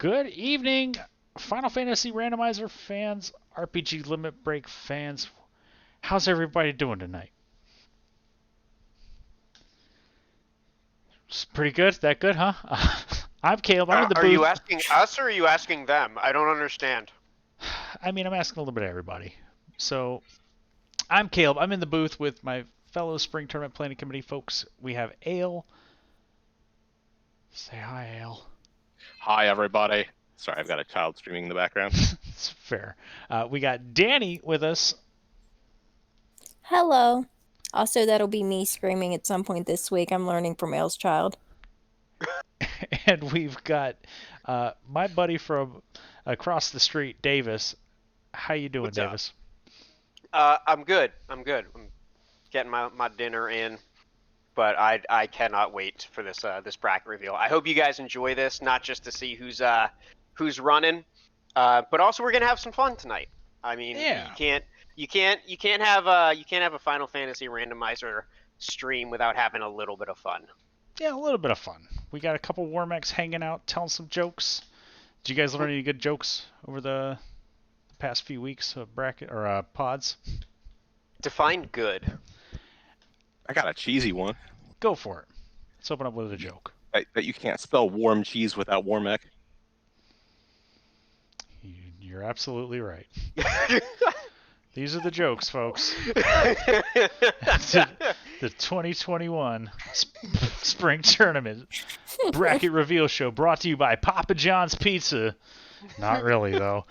Good evening, Final Fantasy Randomizer fans, RPG Limit Break fans. How's everybody doing tonight? It's pretty good. That good, huh? I'm Caleb. I'm in the Are you booth. asking us or are you asking them? I don't understand. I'm asking a little bit of everybody. So, I'm Caleb. I'm in the booth with my fellow Spring Tournament Planning Committee folks. We have Ale. Say hi, Ale. Hi, everybody. Sorry, I've got a child screaming in the background. It's fair. We got Danny with us. Hello. Also, that'll be me screaming at some point this week. I'm learning from Ale's child. And we've got my buddy from across the street, Davis. How you doing, What's up? Davis? I'm good. I'm getting my dinner in, but I cannot wait for this bracket reveal. I hope you guys enjoy this, not just to see who's running, but also we're gonna have some fun tonight. I mean, Yeah. you can't have a Final Fantasy randomizer stream without having a little bit of fun. Yeah, a little bit of fun. We got a couple Warmechs hanging out, telling some jokes. Did you guys learn any good jokes over the past few weeks of bracket or pods? Define good. I got a cheesy one. Go for it. Let's open up with a joke. That you can't spell warm cheese without Warmech. You're absolutely right. These are the jokes, folks. The 2021 Spring Tournament Bracket Reveal Show brought to you by Papa John's Pizza. Not really, though.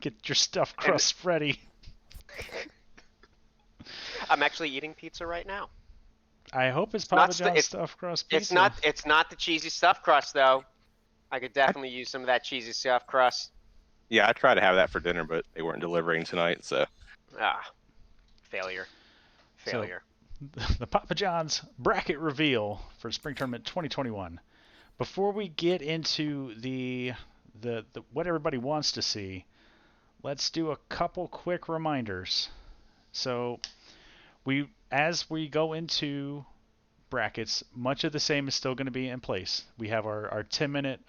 Get your stuffed crust ready. I'm actually eating pizza right now. I hope it's not Papa stu- John's it's- stuffed crust pizza. It's not the cheesy stuffed crust though. I could definitely use some of that cheesy stuffed crust. Yeah, I tried to have that for dinner, but they weren't delivering tonight, so. Failure. So, the Papa John's Bracket Reveal for Spring Tournament 2021. Before we get into the what everybody wants to see, let's do a couple quick reminders. So, as we go into brackets, much of the same is still going to be in place. We have our 10-minute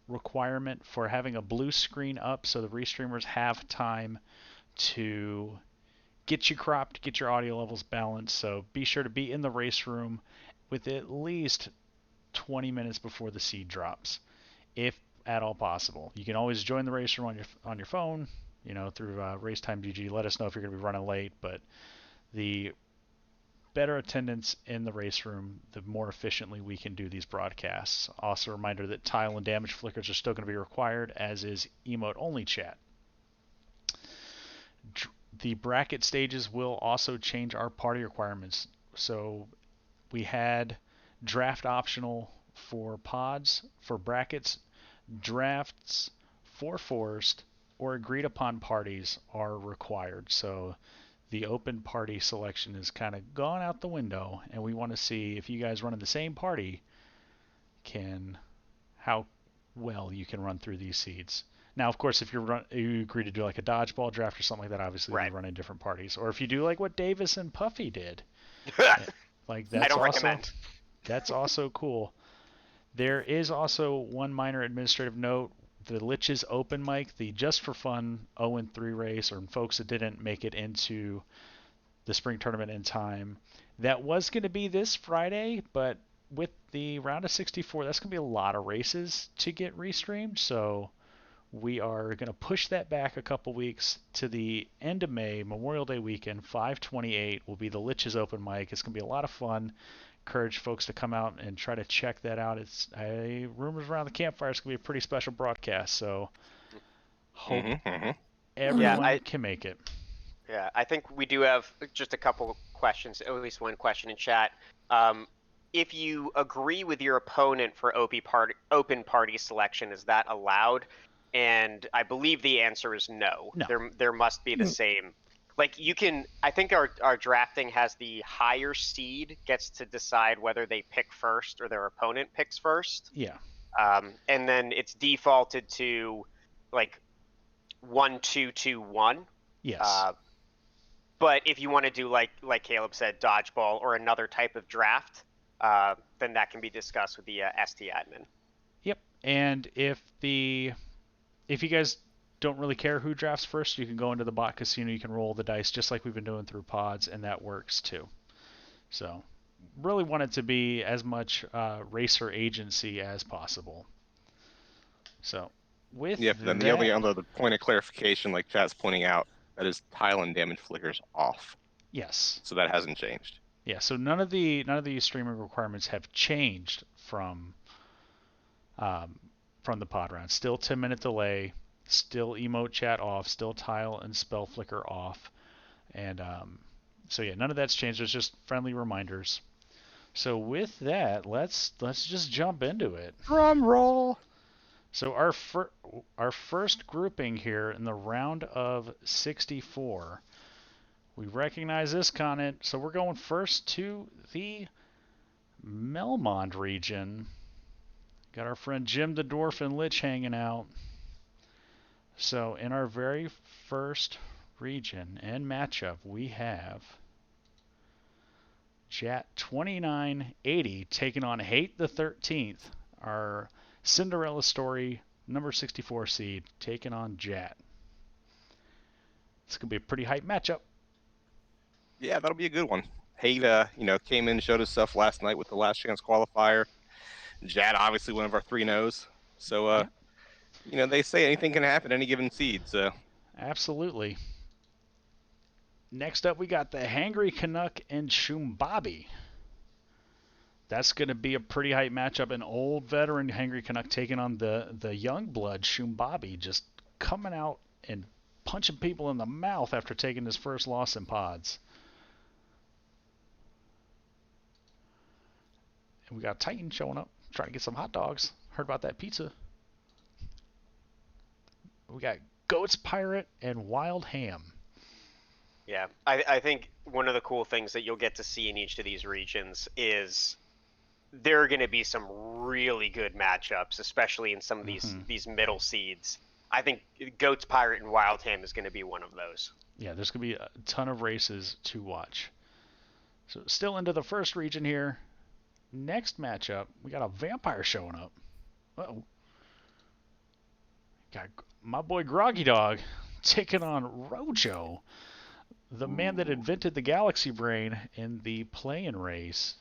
requirement for having a blue screen up so the restreamers have time to get you cropped, get your audio levels balanced. So be sure to be in the race room with at least 20 minutes before the seed drops, if at all possible. You can always join the race room on your phone, through Racetime.gg. Let us know if you're going to be running late, but the better attendance in the race room, the more efficiently we can do these broadcasts. Also a reminder that tile and damage flickers are still going to be required, as is emote only chat. The bracket stages will also change our party requirements. So we had draft optional for pods. For brackets, drafts for forced or agreed upon parties are required. So the open party selection is kind of gone out the window, and we want to see if you guys run in the same party, how well you can run through these seeds. Now, of course, if you agree to do like a dodgeball draft or something like that, obviously Right. you run in different parties. Or if you do like what Davis and Puffy did, like I don't recommend. That's also cool. There is also one minor administrative note. The Lich's open mic, the just for fun 0-3 race, or folks that didn't make it into the spring tournament in time, that was going to be this Friday, but with the round of 64, that's going to be a lot of races to get restreamed. So we are going to push that back a couple weeks to the end of May, Memorial Day weekend. 5/28 will be the Lich's open mic. It's going to be a lot of fun. Encourage folks to come out and try to check that out. It's rumors around the campfire. It's going to be a pretty special broadcast. So hope everyone can make it. Yeah, I think we do have just a couple questions, at least one question in chat. If you agree with your opponent for open party selection, is that allowed? And I believe the answer is no. There must be the same. Like I think our drafting has the higher seed gets to decide whether they pick first or their opponent picks first. Yeah. And then it's defaulted to like 1-2-2-1. Yes. But if you want to do like Caleb said, dodgeball or another type of draft, then that can be discussed with the ST admin. Yep. And if you guys don't really care who drafts first, you can go into the bot casino. You can roll the dice just like we've been doing through pods, and that works too. So, really want it to be as much racer agency as possible. So, with Yep. Then the only other point of clarification, like chat's pointing out, that is tile and damage flickers off. Yes. So that hasn't changed. Yeah. So none of the streaming requirements have changed from the pod round. Still 10-minute delay. Still emote chat off. Still tile and spell flicker off. And so yeah, none of that's changed. There's just friendly reminders. So with that, let's just jump into it. Drum roll. So our first grouping here in the round of 64, we recognize this continent, so we're going first to the Melmond region. Got our friend Jim the Dwarf and Lich hanging out. So in our very first region and matchup, we have Jat 2980 taking on Hate the 13th, our Cinderella Story number 64 seed, taking on Jat. It's going to be a pretty hype matchup. Yeah, that'll be a good one. Hate, came in, showed his stuff last night with the last chance qualifier. Jad, obviously one of our 3-0s. So, they say anything can happen any given seed. So, absolutely. Next up, we got the Hangry Canuck and Shumbabi. That's going to be a pretty hype matchup. An old veteran Hangry Canuck taking on the young blood Shumbabi, just coming out and punching people in the mouth after taking his first loss in pods. And we got Titan showing up, trying to get some hot dogs. Heard about that pizza. We got Goats Pirate and Wild Ham. Yeah, I think one of the cool things that you'll get to see in each of these regions is there are going to be some really good matchups, especially in some of these middle seeds. I think Goats Pirate and Wild Ham is going to be one of those. Yeah, there's going to be a ton of races to watch. So still into the first region here. Next matchup, we got a vampire showing up. Uh-oh. Got my boy Groggy Dog taking on Rojo, the man that invented the Galaxy Brain in the play-in race.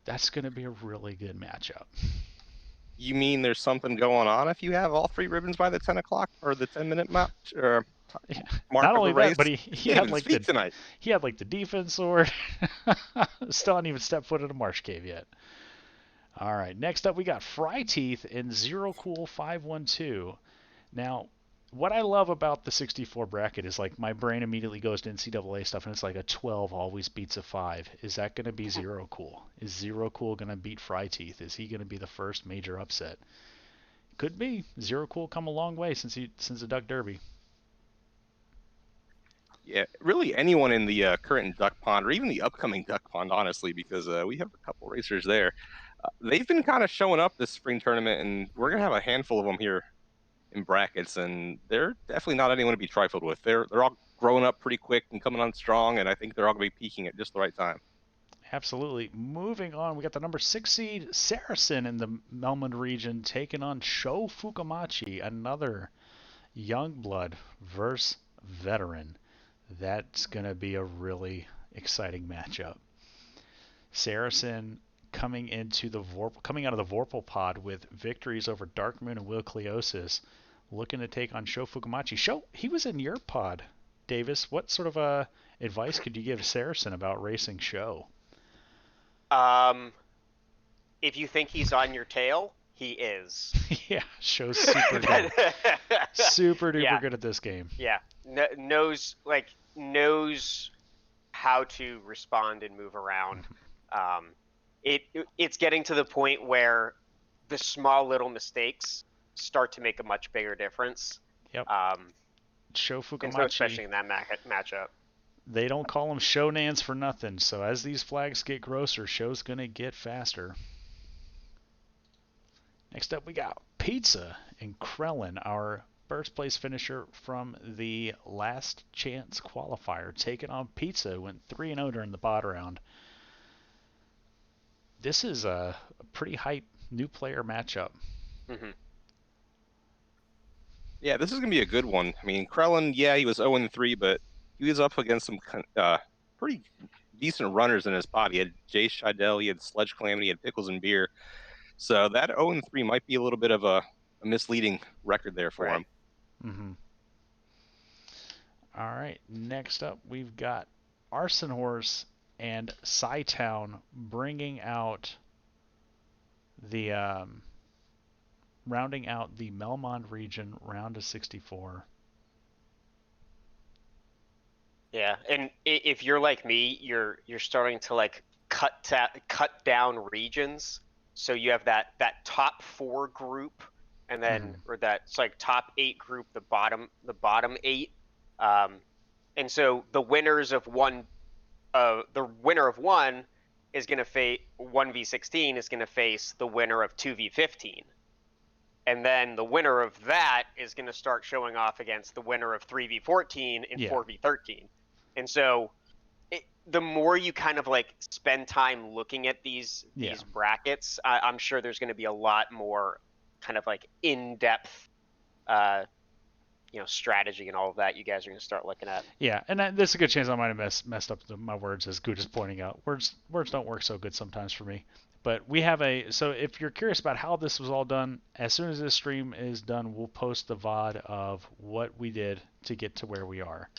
That's going to be a really good matchup. you mean there's something going on if you have all 3 ribbons by the 10 o'clock or the 10-minute match or mark Not of only the race? that, but he had like tonight. He had like the defense sword. Still hadn't even stepped foot in a marsh cave yet. All right, next up we got Fry Teeth and Zero Cool 512. Now, what I love about the 64 bracket is like my brain immediately goes to NCAA stuff, and it's like a 12 always beats a 5. Is that going to be Zero Cool? Is Zero Cool going to beat Fry Teeth? Is he going to be the first major upset? Could be. Zero Cool come a long way since the Duck Derby. Yeah, really anyone in the current Duck Pond or even the upcoming Duck Pond, honestly, because we have a couple racers there. They've been kind of showing up this spring tournament, and we're going to have a handful of them here in brackets, and they're definitely not anyone to be trifled with. They're all growing up pretty quick and coming on strong, and I think they're all going to be peaking at just the right time. Absolutely. Moving on, we got the number 6 seed Saracen in the Melmond region taking on Sho Fukamachi, another young blood versus veteran. That's going to be a really exciting matchup. Saracen coming out of the Vorpal pod with victories over Darkmoon and Will Cleosis, looking to take on Sho Fukamachi. Sho, he was in your pod, Davis. What sort of advice could you give Saracen about racing Sho? If you think he's on your tail, he is. Yeah, Sho's super good. Super duper good at this game. Yeah, knows how to respond and move around. It's getting to the point where the small little mistakes start to make a much bigger difference. Yep. Sho Fukamachi, and so especially in that matchup. They don't call them Shonans for nothing. So as these flags get grosser, Sho's gonna get faster. Next up, we got Pizza and Krellin, our first place finisher from the last chance qualifier, taking on Pizza. Went 3-0 during the pod round. This is a pretty hype New player matchup. Mm-hmm. Yeah, this is gonna be a good one. I mean, Krellin, yeah, he was 0-3, but he was up against some pretty decent runners in his pod. He had Jay Scheidel, he had Sledge Calamity, he had Pickles and Beer. So that 0-3 might be a little bit of a misleading record there for Right. him. Mm-hmm. All right, next up we've got Arson Horse and Psytown bringing out the rounding out the Melmond region round of 64. Yeah, and if you're like me, you're starting to like cut down regions. So you have that top 4 group, and then or that's like top 8 group, the bottom 8. And so the winners of one is going to face 1v16 is going to face the winner of 2v15. And then the winner of that is going to start showing off against the winner of 3v14 and 4v13. And so the more you kind of like spend time looking at these brackets, I'm sure there's going to be a lot more kind of like in-depth strategy and all of that you guys are going to start looking at. Yeah, and there's a good chance I might have messed up my words, as Good is pointing out. Words don't work so good sometimes for me. But we have so if you're curious about how this was all done, as soon as this stream is done, we'll post the VOD of what we did to get to where we are.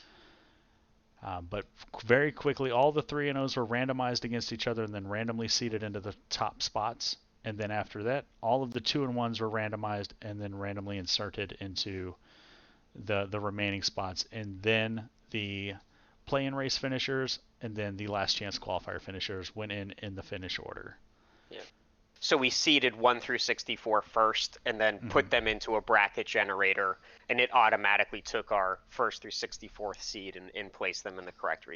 But very quickly, all the 3-0s were randomized against each other and then randomly seeded into the top spots. And then after that, all of the 2-1s were randomized and then randomly inserted into the remaining spots. And then the play-in race finishers and then the last chance qualifier finishers went in the finish order. Yeah. So we seeded 1 through 64 first, and then put them into a bracket generator, and it automatically took our 1st through 64th seed and placed them in the correct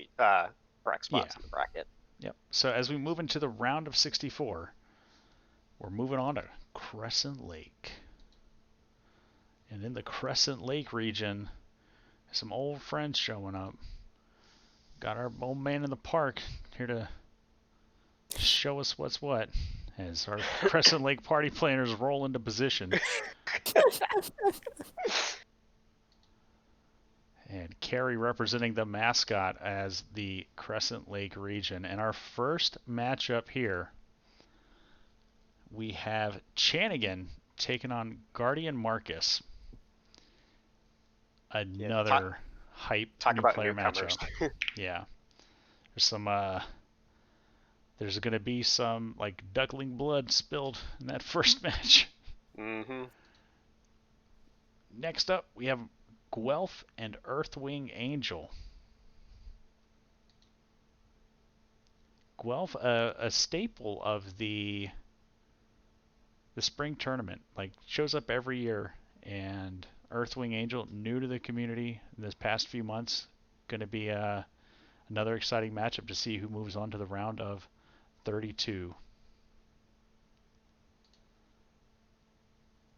spots in the bracket. Yep. So as we move into the round of 64, we're moving on to Crescent Lake. And in the Crescent Lake region, some old friends showing up. Got our old man in the park here to show us what's what, as our Crescent Lake party planners roll into position. And Carrie representing the mascot as the Crescent Lake region. And our first matchup here, we have Chanigan taking on Guardian Marcus. Another hype new player matchup. Yeah. There's some there's going to be some like duckling blood spilled in that first match. Mm-hmm. Next up, we have Guelph and Earthwing Angel. Guelph, a staple of the spring tournament, like shows up every year, and Earthwing Angel, new to the community in this past few months, going to be another exciting matchup to see who moves on to the round of 32.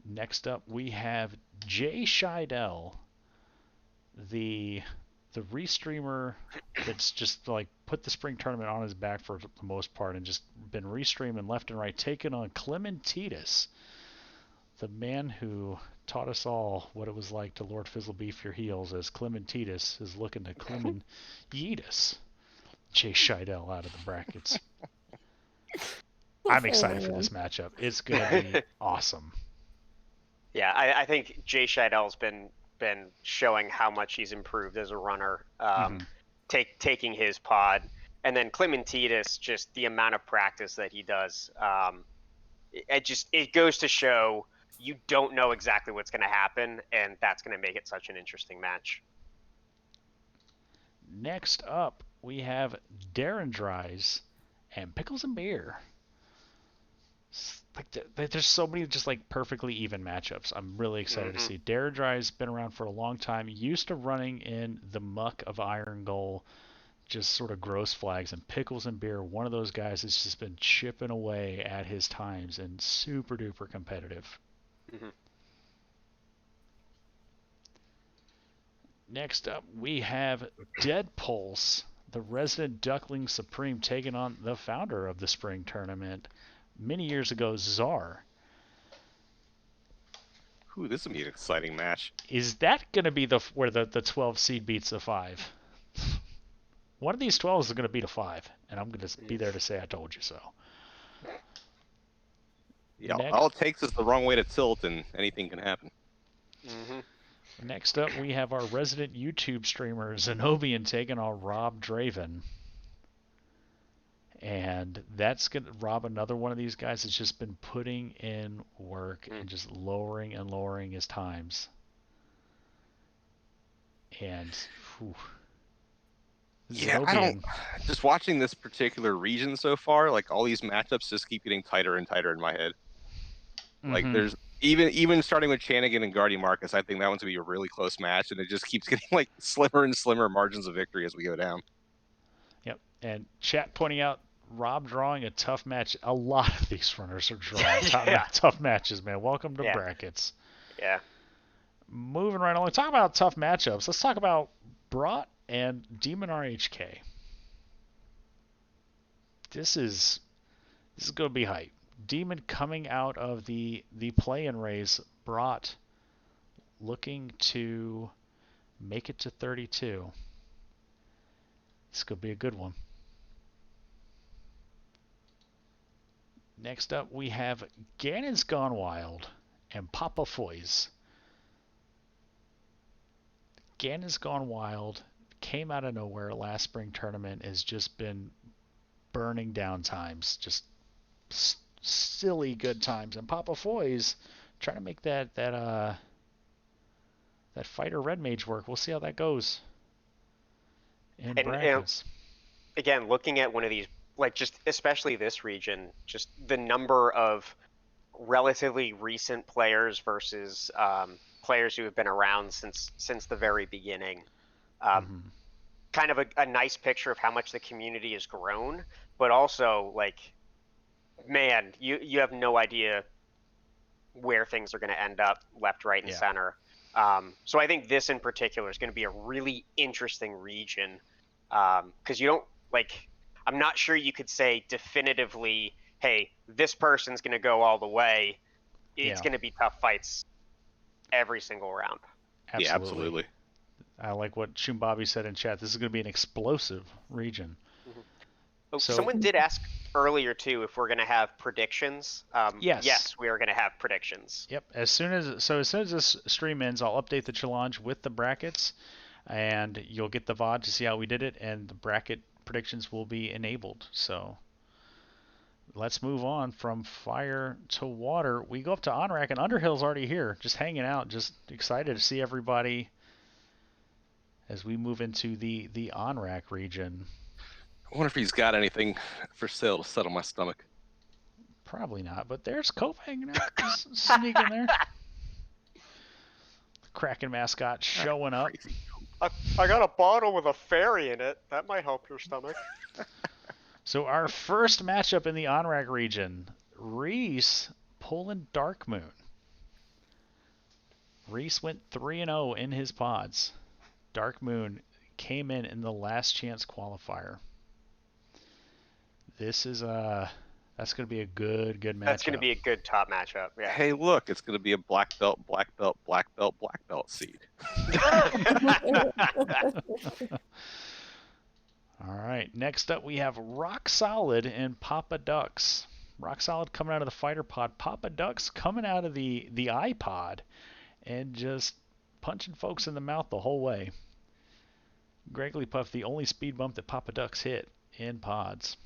Next up, we have Jay Scheidel, the restreamer that's just like put the spring tournament on his back for the most part and just been restreaming left and right, taking on Clementitis, the man who taught us all what it was like to Lord Fizzlebeef your heels, as Clementitis is looking to Clemenyetus Jay Scheidel out of the brackets. I'm excited for this matchup. It's going to be awesome. Yeah, I think Jay Scheidel's been showing how much he's improved as a runner, taking his pod. And then Clementitis, just the amount of practice that he does, it goes to show you don't know exactly what's going to happen, and that's going to make it such an interesting match. Next up, we have Darren Dries and Pickles and Beer. Like there's so many just like perfectly even matchups. I'm really excited to see. Darren Dries been around for a long time, used to running in the muck of Iron Goal, just sort of gross flags, and Pickles and Beer, one of those guys that's just been chipping away at his times and super duper competitive. Next up, we have Dead Pulse, the resident Duckling Supreme, taking on the founder of the spring tournament, many years ago, Czar. Ooh, this will be an exciting match. Is that going to be where the 12 seed beats the 5? One of these 12s is going to beat a 5, and I'm going to be there to say I told you so. Yeah, all it takes is the wrong way to tilt, and anything can happen. Next up, we have our resident YouTube streamer, Zenobian, taking on Rob Draven. And that's going to Rob, another one of these guys that's just been putting in work and just lowering and lowering his times. And, whew. Yeah, I don't. Just watching this particular region so far, like all these matchups just keep getting tighter and tighter in my head. Like there's even starting with Chanigan and Guardian Marcus, I think that one's gonna be a really close match, and it just keeps getting like slimmer and slimmer margins of victory as we go down. Yep, and chat pointing out Rob drawing a tough match. A lot of these runners are drawing tough matches, man. Welcome to brackets. Yeah. Moving right along, talk about tough matchups. Let's talk about Brought and Demon RHK. This is going to be hype. Demon coming out of the play-in race, Brought looking to make it to 32. This could be a good one. Next up, we have Ganon's Gone Wild and Papa Foy's. Ganon's Gone Wild came out of nowhere last spring tournament, has just been burning down times, just silly good times. And Papa Foy's trying to make that fighter red mage work. We'll see how that goes in brackets. Again, looking at one of these, like just especially this region, just the number of relatively recent players versus players who have been around since the very beginning. Kind of a nice picture of how much the community has grown, but also like, man, you have no idea where things are going to end up, left, right, and center. So I think this in particular is going to be a really interesting region, because you don't like. I'm not sure you could say definitively, hey, this person's going to go all the way. It's going to be tough fights every single round. Absolutely. Yeah, absolutely. I like what Shumbabi said in chat. This is going to be an explosive region. So, someone did ask earlier, too, if we're going to have predictions. Yes, we are going to have predictions. Yep. As soon as this stream ends, I'll update the challenge with the brackets, and you'll get the VOD to see how we did it, and the bracket predictions will be enabled. So let's move on from fire to water. We go up to Onrack, and Underhill's already here, just hanging out, just excited to see everybody as we move into the Onrack region. I wonder if he's got anything for sale to settle my stomach. Probably not, but there's Cove hanging out, just sneaking there. The Kraken mascot showing up. I got a bottle with a fairy in it. That might help your stomach. So our first matchup in the Onrack region, Reese pulling Dark Moon. Reese went 3-0 in his pods. Dark Moon came in the last chance qualifier. This is that's going to be a good matchup. That's going to be a good top matchup. Yeah. Hey, look, it's going to be a black belt seed. All right. Next up, we have Rock Solid and Papa Ducks. Rock Solid coming out of the fighter pod. Papa Ducks coming out of the iPod and just punching folks in the mouth the whole way. Greggly Puff, the only speed bump that Papa Ducks hit in pods.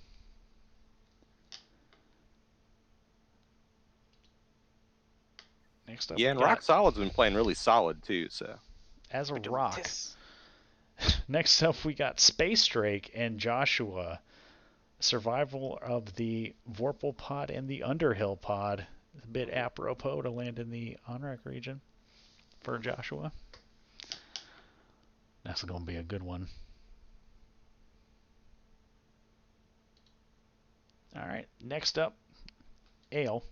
Next up, and Rock Solid's been playing really solid too. So as a rock. Next up, we got Space Drake and Joshua. Survival of the Vorpal pod and the Underhill pod. A bit apropos to land in the Onrack region for Joshua. That's going to be a good one. All right, next up, Ale.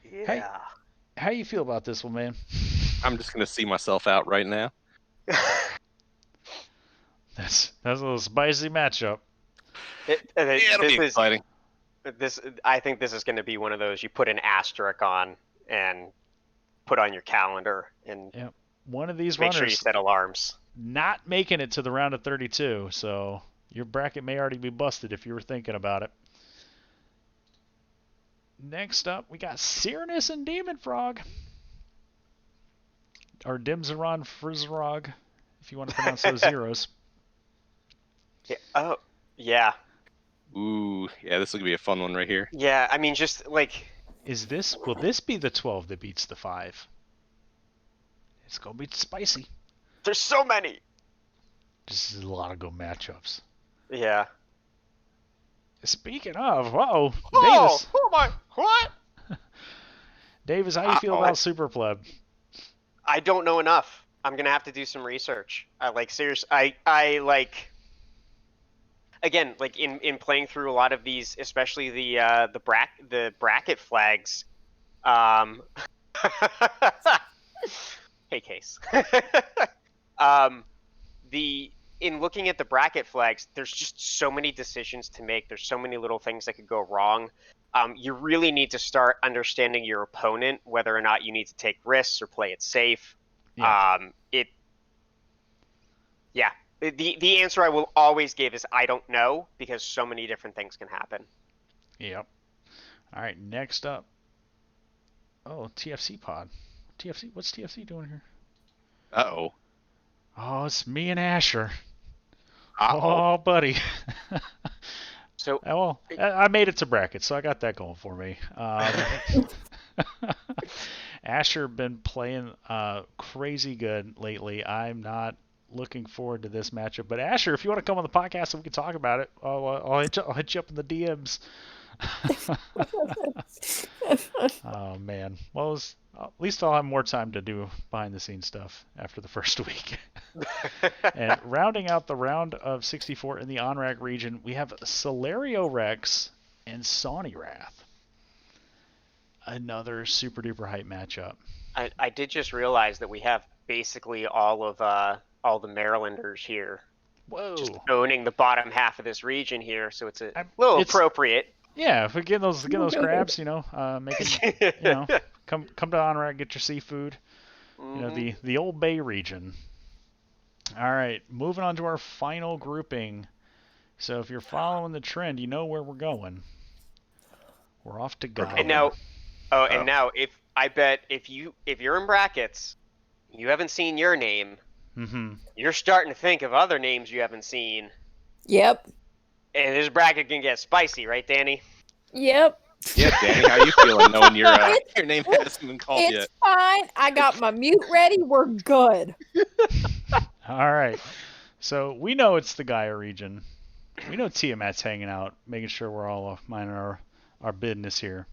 Yeah. Hey, how you feel about this one, man? I'm just going to see myself out right now. That's a little spicy matchup. It'll be exciting. I think this is going to be one of those you put an asterisk on and put on your calendar and Yep. One of these make sure you runners set alarms. not making it to the round of 32, so your bracket may already be busted if you were thinking about it. Next up, we got Cyrannus and Demon Frog. Or Dimzeron Frizzrog, if you want to pronounce those zeros. Yeah. Oh, yeah. Ooh, yeah, this will be a fun one right here. Yeah, I mean, just like... Will this be the 12 that beats the 5? It's going to be spicy. There's so many! This is a lot of good matchups. Yeah. Speaking of, whoa, Oh! Davis. Oh my... What? Davis, how you feel about Super Pleb? I don't know enough. I'm gonna have to do some research. I like... Again, like in playing through a lot of these, especially the bracket flags, hey Case. In looking at the bracket flags, there's just so many decisions to make. There's so many little things that could go wrong. You really need to start understanding your opponent, whether or not you need to take risks or play it safe. Yeah. The answer I will always give is I don't know, because so many different things can happen. Yep. All right, next up. Oh, TFC pod. What's TFC doing here? Uh-oh. Oh, it's me and Asher. Uh-oh. Oh, buddy. So, well, I made it to bracket, so I got that going for me. Asher been playing crazy good lately. I'm not looking forward to this matchup. But Asher, if you want to come on the podcast so we can talk about it, I'll hit you up in the DMs. Oh man, well, at least I'll have more time to do behind the scenes stuff after the first week. And rounding out the round of 64 in the Onrack region, we have Celerio Rex and Sawney Wrath. Another super duper hype matchup. I did just realize that we have basically all the Marylanders here. Whoa. Just owning the bottom half of this region here, so it's little appropriate. Yeah, if we get those crabs, making come to Onrack, get your seafood. Mm-hmm. The Old Bay region. All right, moving on to our final grouping. So if you're following the trend, you know where we're going. We're off to Gaia. And now, if you're in brackets, you haven't seen your name. Mm-hmm. You're starting to think of other names you haven't seen. Yep. And this bracket can get spicy, right, Danny? Yep. Yeah, Danny, how you feeling knowing your name hasn't been called yet? It's fine. I got my mute ready. We're good. All right. So we know it's the Gaia region. We know Tiamat's hanging out, making sure we're all minding our business here.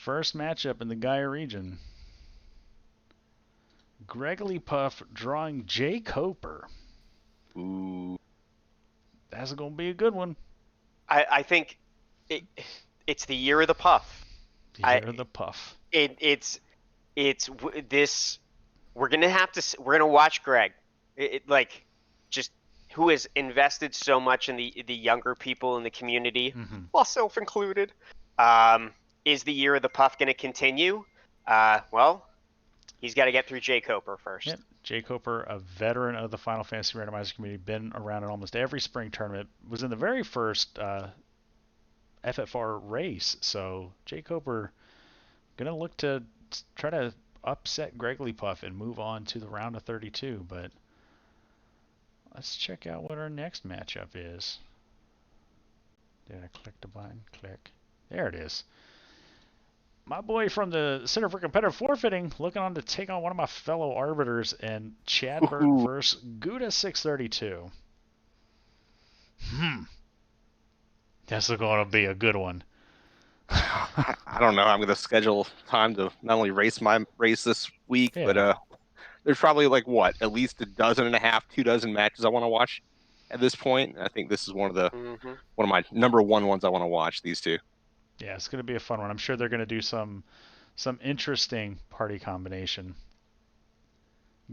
First matchup in the Gaia region. Gregory Puff drawing Jay Coper. Ooh. That's going to be a good one. I think it's the year of the Puff. The year of the Puff. It's this. We're gonna watch Greg. Just who has invested so much in the younger people in the community, myself included. Is the year of the Puff going to continue? Well, he's got to get through Jay Coper first. Yep. Jay Coper, a veteran of the Final Fantasy Randomizer community, been around in almost every spring tournament, was in the very first FFR race. So Jay Coper going to look to try to upset Gregory Puff and move on to the round of 32. But let's check out what our next matchup is. Did I click the button? Click. There it is. My boy from the Center for Competitive Forfeiting looking on to take on one of my fellow arbiters and Chad Burton versus Gouda 632. That's going to be a good one. I don't know. I'm going to schedule time to not only race my race this week, but there's probably at least 1.5, 2 dozen matches I want to watch at this point. I think this is one of my number one ones I want to watch. These two. Yeah, it's going to be a fun one. I'm sure they're going to do some interesting party combination.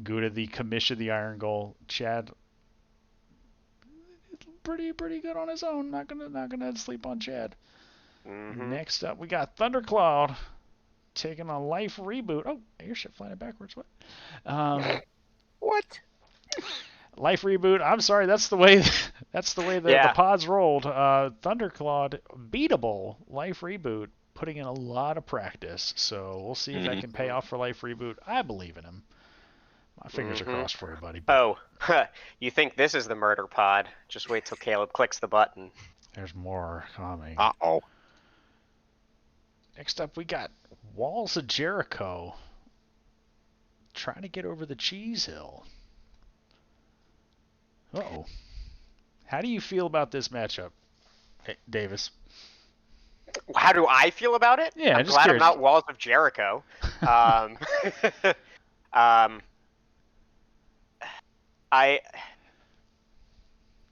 Gouda, the Commission, the Iron Goal. Chad, pretty good on his own. Not gonna sleep on Chad. Mm-hmm. Next up, we got Thundercloud taking a Life Reboot. Oh, airship flying backwards. What? What? Life Reboot. I'm sorry. That's the way. That's the way the pods rolled. Thundercloud beatable Life Reboot, putting in a lot of practice. So we'll see if that can pay off for Life Reboot. I believe in him. My fingers are crossed for you, buddy. Oh, you think this is the murder pod? Just wait till Caleb clicks the button. There's more coming. Uh-oh. Next up, we got Walls of Jericho trying to get over the Cheese Hill. Uh-oh. How do you feel about this matchup, Davis? How do I feel about it? Yeah, I'm just glad curious. I'm not Walls of Jericho.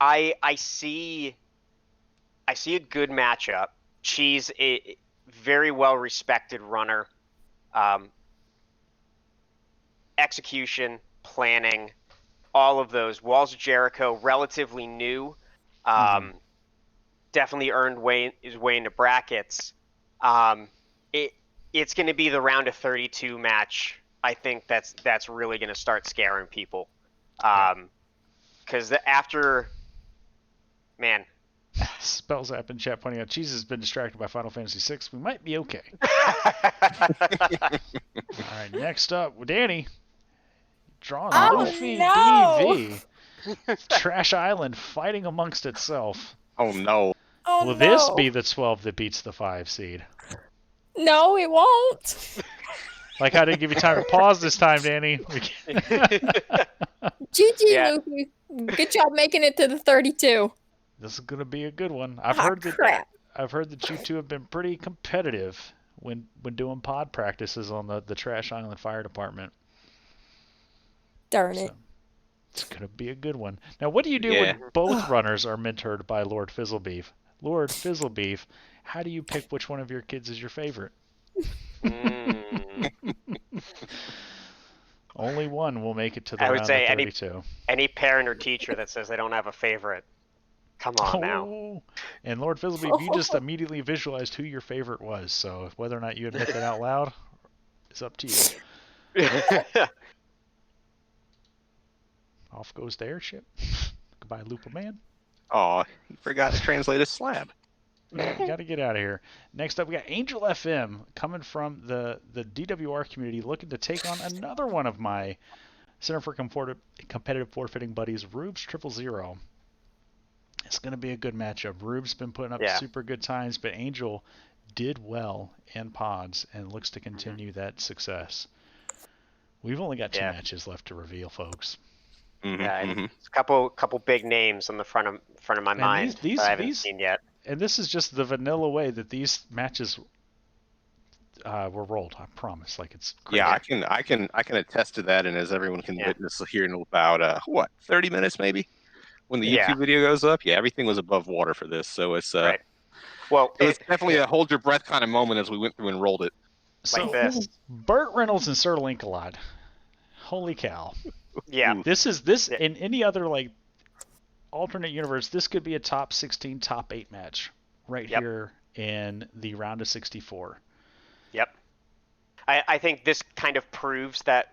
I see a good matchup. Cheese, a very well respected runner. Execution, planning, all of those. Walls of Jericho, relatively new. Definitely earned his way into brackets. It's going to be the round of 32 match. I think that's really going to start scaring people. Because after, man. Spells app in chat pointing out Cheese has been distracted by Final Fantasy VI. We might be okay. All right, next up, Danny. Drawing Luffy DV. Trash Island fighting amongst itself. Oh no. Will this be the 12 that beats the 5 seed? No, it won't. Like I didn't give you time to pause this time, Danny. GG, Luffy. Good job making it to the 32. This is gonna be a good one. I've heard that you two have been pretty competitive when doing pod practices on the Trash Island Fire Department. Darn it. It's gonna be a good one. Now, what do you do when both runners are mentored by Lord Fizzlebeef? Lord Fizzlebeef, how do you pick which one of your kids is your favorite? Only one will make it to the round of 32. Any parent or teacher that says they don't have a favorite, come on now. And Lord Fizzlebeef, you just immediately visualized who your favorite was, so whether or not you admit that out loud is up to you. Off goes the airship. Goodbye, Lupa Man. Oh, he forgot to translate a slab. You got to get out of here. Next up, we got Angel FM coming from the DWR community, looking to take on another one of my Center for Competitive Forfeiting buddies, Rubes 000. It's going to be a good matchup. Rube's been putting up super good times, but Angel did well in pods and looks to continue that success. We've only got 2 matches left to reveal, folks. It's a couple big names on the front of my mind that I haven't seen yet. And this is just the vanilla way that these matches were rolled. I promise. Like it's crazy. Yeah, I can attest to that, and as everyone can witness here in about 30 minutes maybe, when the YouTube video goes up. Yeah, everything was above water for this, so it's right. Well, it's definitely a hold your breath kind of moment as we went through and rolled it. Like this. Burt Reynolds and Sir Link-a-Lot. Holy cow. Yeah. This in any other like alternate universe, this could be a top 16, top 8 match right here in the round of 64. Yep. I think this kind of proves that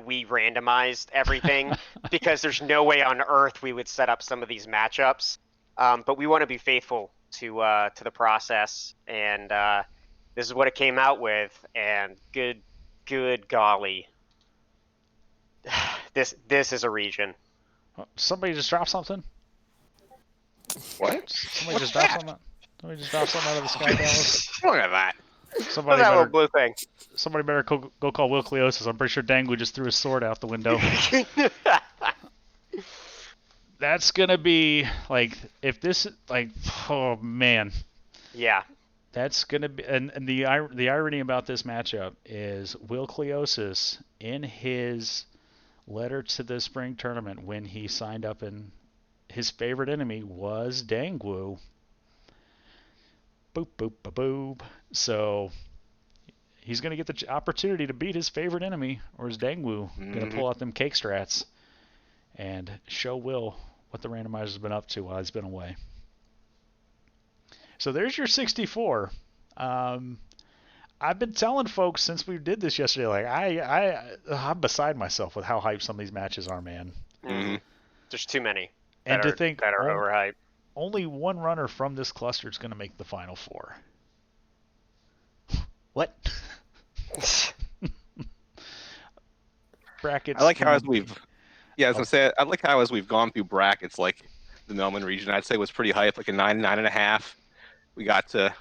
we randomized everything because there's no way on earth we would set up some of these matchups. But we want to be faithful to the process, and this is what it came out with. And good golly, this is a region. Somebody just dropped something. What? Somebody just dropped something. Somebody just dropped something out of the sky, Dallas. Look at that. Somebody that little blue thing. Somebody better go call Will Cleosis. I'm pretty sure Dangu just threw his sword out the window. That's gonna be like if this like oh man. Yeah. That's gonna be and the irony about this matchup is Will Cleosis in his letter to the spring tournament when he signed up and his favorite enemy was Dangwu. Boop boop ba boop. So he's gonna get the opportunity to beat his favorite enemy, or is Dangwu gonna pull out them cake strats and show Will what the randomizer's been up to while he's been away. So there's your 64. I've been telling folks since we did this yesterday, like I'm beside myself with how hyped some of these matches are, man. Mm-hmm. There's too many. And to think that are overhyped. Only one runner from this cluster is going to make the final four. What? Brackets. I like how as we've I like how as we've gone through brackets, like the Melbourne region, I'd say was pretty hype, like a 9.5. We got to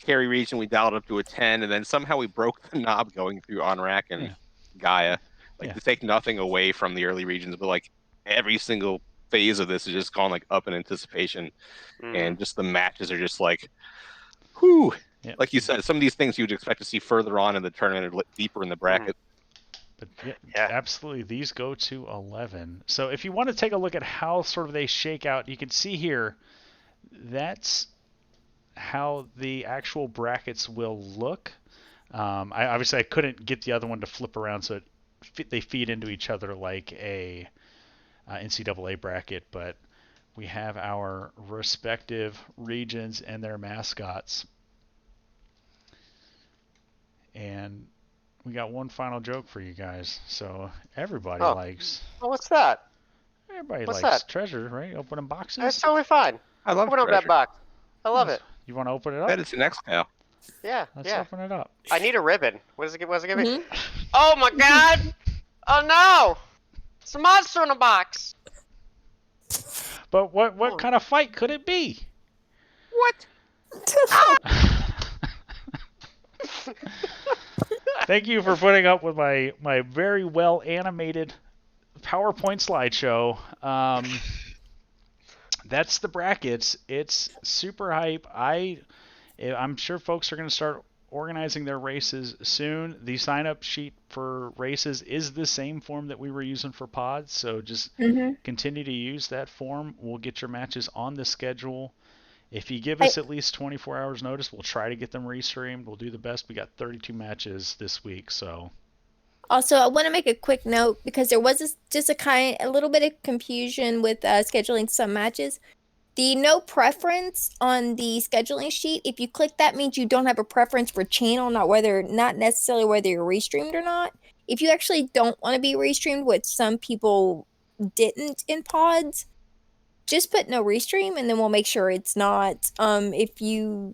Carry region, we dialed up to a 10, and then somehow we broke the knob going through Onrack and Gaia. Like to take nothing away from the early regions, but like every single phase of this is just gone like up in anticipation, and just the matches are just like, whew. Yep. Like you said, some of these things you'd expect to see further on in the tournament or deeper in the bracket. But yeah, absolutely, these go to 11. So if you want to take a look at how sort of they shake out, you can see here, that's how the actual brackets will look. I couldn't get the other one to flip around so they feed into each other like a NCAA bracket, but we have our respective regions and their mascots. And we got one final joke for you guys. So everybody likes... Oh, what's that? Everybody likes treasure, right? Opening boxes. That's totally fine. I love Open up that box. I love it. You want to open it up? Bet it's an exhale. Yeah, Let's open it up. I need a ribbon. What is it giving me? Oh my god! Oh no! It's a monster in a box! But what kind of fight could it be? What? Thank you for putting up with my very well animated PowerPoint slideshow. That's the brackets. It's super hype. I'm sure folks are going to start organizing their races soon. The sign-up sheet for races is the same form that we were using for pods, so just continue to use that form. We'll get your matches on the schedule. If you give us at least 24 hours notice, we'll try to get them restreamed. We'll do the best. We got 32 matches this week, so... Also, I want to make a quick note because there was just a little bit of confusion with scheduling some matches. The no preference on the scheduling sheet, if you click that, means you don't have a preference for channel, not necessarily whether you're restreamed or not. If you actually don't want to be restreamed, which some people didn't in pods, just put no restream, and then we'll make sure it's not. Otherwise,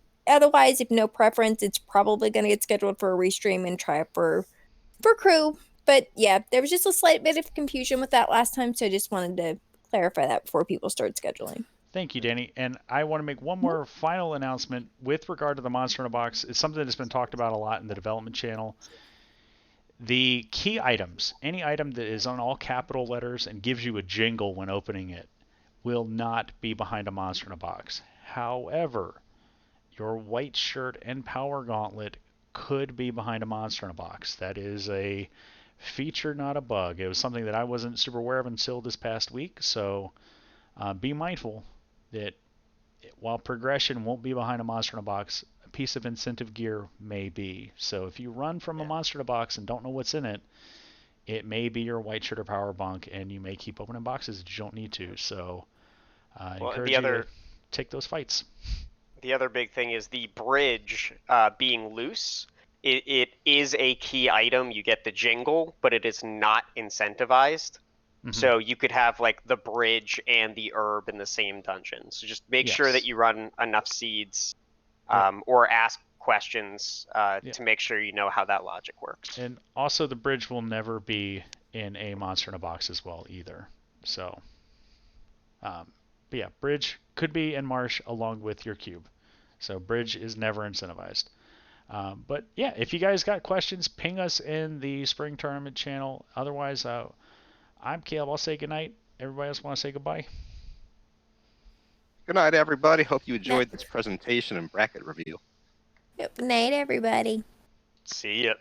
if no preference, it's probably going to get scheduled for a restream and try for crew. But yeah, there was just a slight bit of confusion with that last time, so I just wanted to clarify that before people start scheduling. Thank you, Danny. And I want to make one more final announcement with regard to the Monster in a Box. It's something that's been talked about a lot in the development channel. The key items, any item that is on all capital letters and gives you a jingle when opening it, will not be behind a Monster in a Box. However, your white shirt and power gauntlet could be behind a Monster in a Box. That is a feature, not a bug. It was something that I wasn't super aware of until this past week, so be mindful that while progression won't be behind a Monster in a Box, a piece of incentive gear may be. So if you run from a Monster in a Box and don't know what's in it, it may be your white shirt or power bunk, and you may keep opening boxes that you don't need to. So I encourage you to take those fights. The other big thing is the bridge being loose. It is a key item. You get the jingle, but it is not incentivized. Mm-hmm. So you could have like the bridge and the herb in the same dungeon. So just make sure that you run enough seeds or ask questions to make sure you know how that logic works. And also the bridge will never be in a Monster in a Box as well either. So, but yeah, bridge could be in Marsh along with your cube. So bridge is never incentivized. But yeah, if you guys got questions, ping us in the spring tournament channel. Otherwise, I'm Caleb. I'll say goodnight. Everybody else want to say goodbye? Good night, everybody. Hope you enjoyed this presentation and bracket review. Good night, everybody. See ya.